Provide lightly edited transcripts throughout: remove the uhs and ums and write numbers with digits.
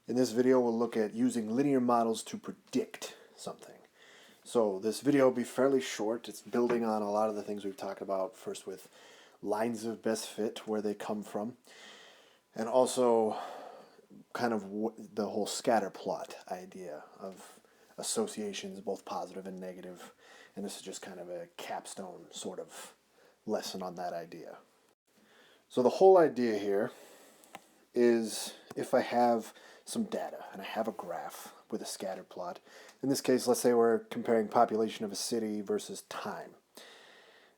In this video, we'll look at using linear models to predict something. So this video will be fairly short. It's building on a lot of the things we've talked about, first with lines of best fit, where they come from, and also kind of the whole scatter plot idea of associations, both positive and negative. And this is just kind of a capstone sort of lesson on that idea. So the whole idea here is if I have some data and I have a graph with a scatter plot. In this case, let's say we're comparing population of a city versus time.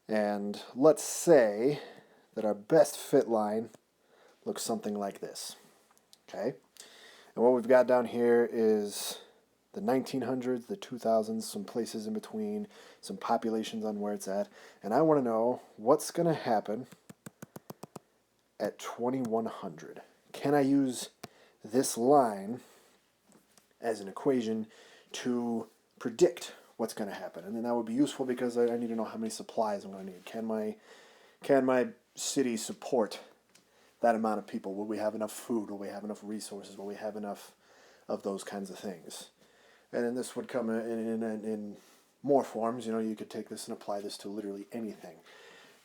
And let's say that our best fit line looks something like this. Okay? And what we've got down here is the 1900s, the 2000s, some places in between, some populations on where it's at. And I want to know what's going to happen at 2100. Can I use this line as an equation to predict what's going to happen? And then that would be useful because I need to know how many supplies I'm going to need. Can my city support that amount of people? Will we have enough food? Will we have enough resources? Will we have enough of those kinds of things? And then this would come in more forms. You know, you could take this and apply this to literally anything.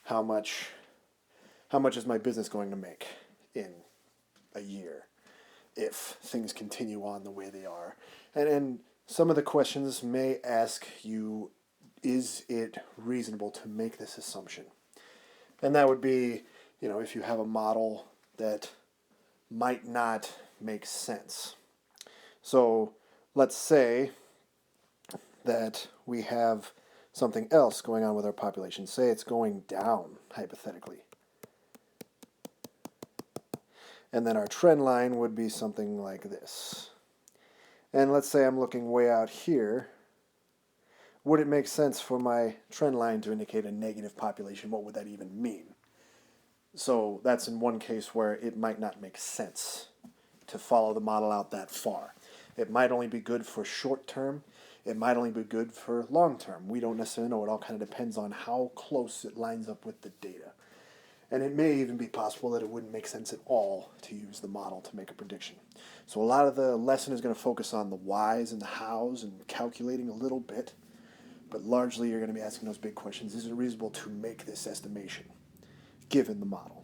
How much is my business going to make in a year if things continue on the way they are? And some of the questions may ask you, is it reasonable to make this assumption? And that would be, you know, if you have a model that might not make sense. So let's say that we have something else going on with our population. Say it's going down, hypothetically. And then our trend line would be something like this. And let's say I'm looking way out here. Would it make sense for my trend line to indicate a negative population? What would that even mean? So that's in one case where it might not make sense to follow the model out that far. It might only be good for short term. It might only be good for long term. We don't necessarily know. It all kind of depends on how close it lines up with the data. And it may even be possible that it wouldn't make sense at all to use the model to make a prediction. So a lot of the lesson is going to focus on the whys and the hows and calculating a little bit. But largely you're going to be asking those big questions. Is it reasonable to make this estimation given the model?